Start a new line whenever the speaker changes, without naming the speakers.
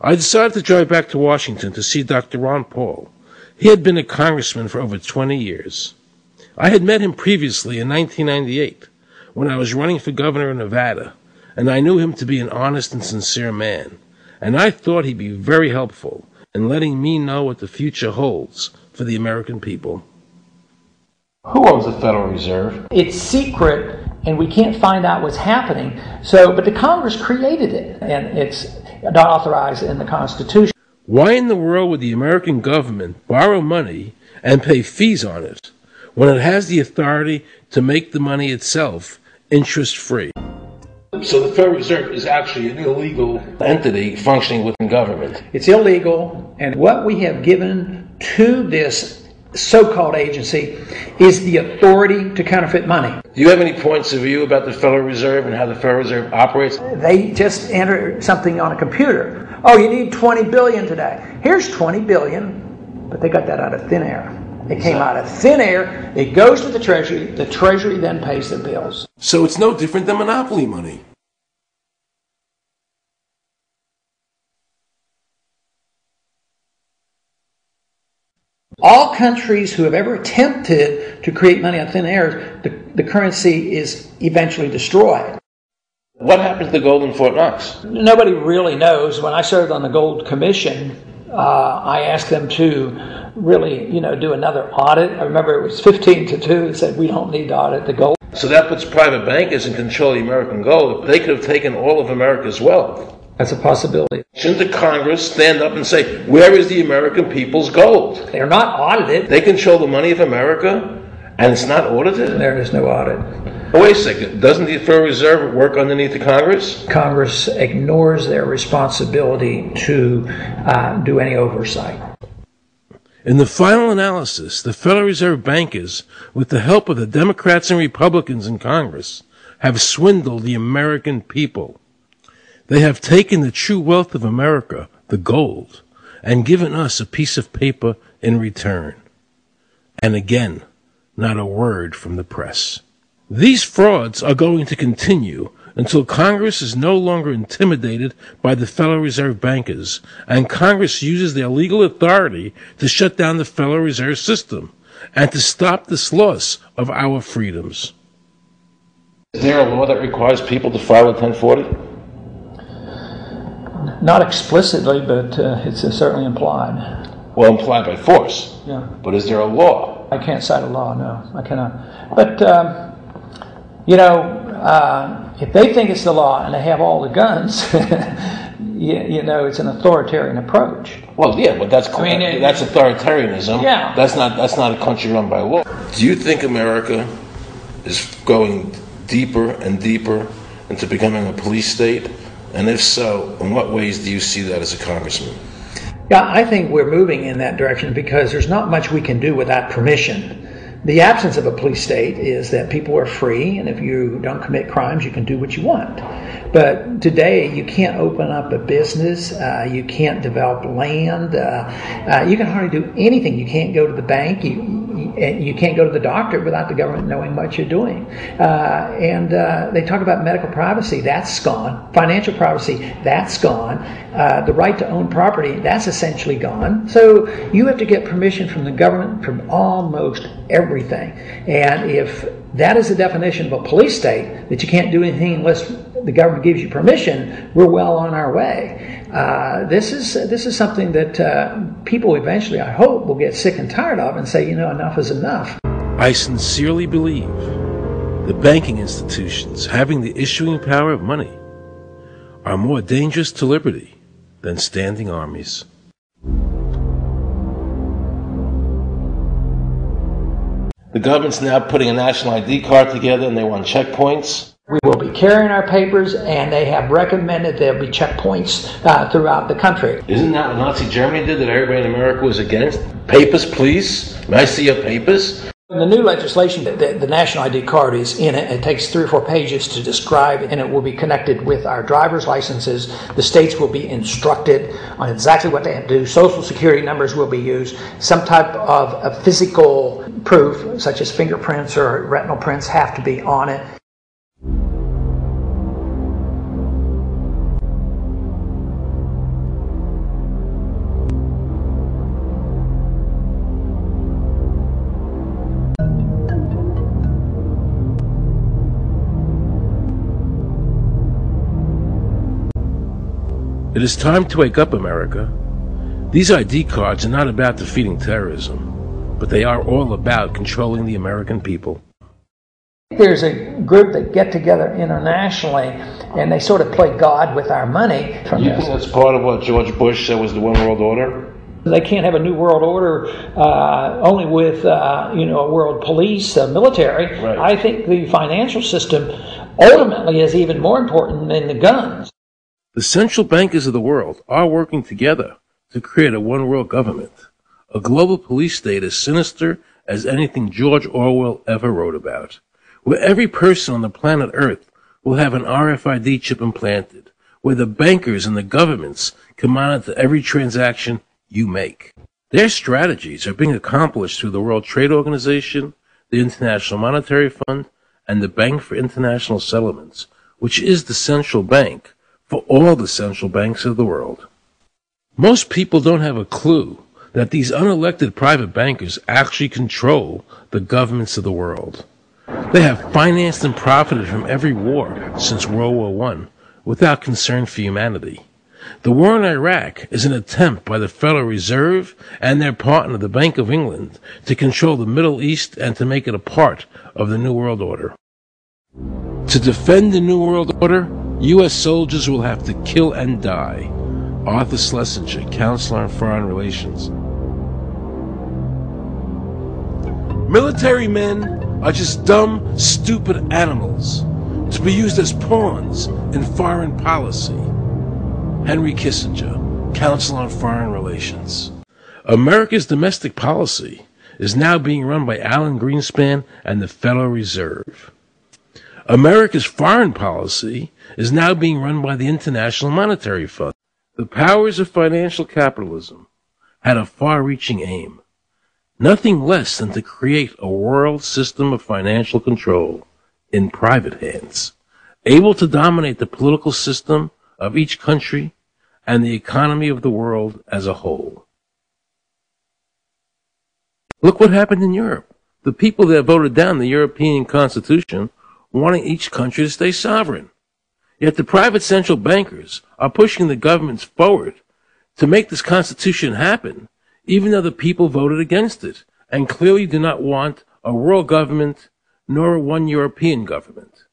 I decided to drive back to Washington to see Dr. Ron Paul. He had been a congressman for over 20 years. I had met him previously in 1998 when I was running for governor of Nevada, and I knew him to be an honest and sincere man, and I thought he'd be very helpful in letting me know what the future holds for the American people. Who owns the Federal Reserve?
It's secret, and we can't find out what's happening. But the Congress created it, and it's not authorized in the Constitution.
Why in the world would the American government borrow money and pay fees on it when it has the authority to make the money itself interest-free? So the Federal Reserve is actually an illegal entity functioning within government.
It's illegal, and what we have given to this so-called agency is the authority to counterfeit money.
Do you have any points of view about the Federal Reserve and how the Federal Reserve operates?
They just enter something on a computer. Oh, you need 20 billion today. Here's 20 billion, but they got that out of thin air. It came out of thin air. It goes to the Treasury. The Treasury then pays the bills.
So it's no different than monopoly money.
All countries who have ever attempted to create money on thin air, the currency is eventually destroyed.
What happened to the gold in Fort Knox?
Nobody really knows. When I served on the Gold Commission, I asked them to really, do another audit. I remember it was 15-2. They said, we don't need to audit the gold.
So that puts private bankers in control of the American gold. They could have taken all of America's wealth.
That's a possibility.
Shouldn't the Congress stand up and say, where is the American people's gold?
They're not audited.
They control the money of America, and it's not audited?
There is no audit.
Oh, wait a second. Doesn't the Federal Reserve work underneath the Congress?
Congress ignores their responsibility to do any oversight.
In the final analysis, the Federal Reserve bankers, with the help of the Democrats and Republicans in Congress, have swindled the American people. They have taken the true wealth of America, the gold, and given us a piece of paper in return. And again, not a word from the press. These frauds are going to continue until Congress is no longer intimidated by the Federal Reserve bankers, and Congress uses their legal authority to shut down the Federal Reserve System and to stop this loss of our freedoms. Is there a law that requires people to file a 1040?
Not explicitly, but it's certainly implied.
Well, implied by force.
Yeah.
But is there a law?
I can't cite a law, no. I cannot. But, if they think it's the law and they have all the guns, it's an authoritarian approach.
Well, yeah, but that's authoritarianism.
Yeah.
That's not a country run by law. Do you think America is going deeper and deeper into becoming a police state? And if so, in what ways do you see that as a congressman?
Yeah, I think we're moving in that direction because there's not much we can do without permission. The absence of a police state is that people are free, and if you don't commit crimes, you can do what you want. But today, you can't open up a business, you can't develop land, you can hardly do anything. You can't go to the bank, you can't go to the doctor without the government knowing what you're doing. And they talk about medical privacy, that's gone. Financial privacy, that's gone. The right to own property, that's essentially gone. So you have to get permission from the government from almost everything. And if that is the definition of a police state, that you can't do anything unless the government gives you permission, we're well on our way. This is something that people eventually, I hope, will get sick and tired of and say, enough is enough.
I sincerely believe the banking institutions having the issuing power of money are more dangerous to liberty than standing armies. The government's now putting a national ID card together and they want checkpoints.
We will be carrying our papers, and they have recommended there'll be checkpoints throughout the country.
Isn't that what Nazi Germany did that everybody in America was against? Papers, please. May I see your papers?
In the new legislation, the national ID card is in it. It takes 3 or 4 pages to describe, and it will be connected with our driver's licenses. The states will be instructed on exactly what they have to do. Social security numbers will be used. Some type of a physical proof, such as fingerprints or retinal prints, have to be on it.
It is time to wake up, America. These ID cards are not about defeating terrorism, but they are all about controlling the American people.
There's a group that get together internationally and they sort of play God with our money.
You think that's part of what George Bush said was the one world order?
They can't have a new world order only with a world police, military.
Right.
I think the financial system ultimately is even more important than the guns.
The central bankers of the world are working together to create a one world government, a global police state as sinister as anything George Orwell ever wrote about, where every person on the planet Earth will have an RFID chip implanted, where the bankers and the governments can monitor every transaction you make. Their strategies are being accomplished through the World Trade Organization, the International Monetary Fund, and the Bank for International Settlements, which is the central bank for all the central banks of the world. Most people don't have a clue that these unelected private bankers actually control the governments of the world. They have financed and profited from every war since World War I without concern for humanity. The war in Iraq is an attempt by the Federal Reserve and their partner, the Bank of England, to control the Middle East and to make it a part of the New World Order. To defend the New World Order, U.S. soldiers will have to kill and die. Arthur Schlesinger, Counselor on Foreign Relations. Military men are just dumb, stupid animals to be used as pawns in foreign policy. Henry Kissinger, Counselor on Foreign Relations. America's domestic policy is now being run by Alan Greenspan and the Federal Reserve. America's foreign policy is now being run by the International Monetary Fund. The powers of financial capitalism had a far-reaching aim, nothing less than to create a world system of financial control in private hands, able to dominate the political system of each country and the economy of the world as a whole. Look what happened in Europe. The people that voted down the European Constitution wanting each country to stay sovereign. Yet the private central bankers are pushing the governments forward to make this constitution happen, even though the people voted against it and clearly do not want a world government nor one European government.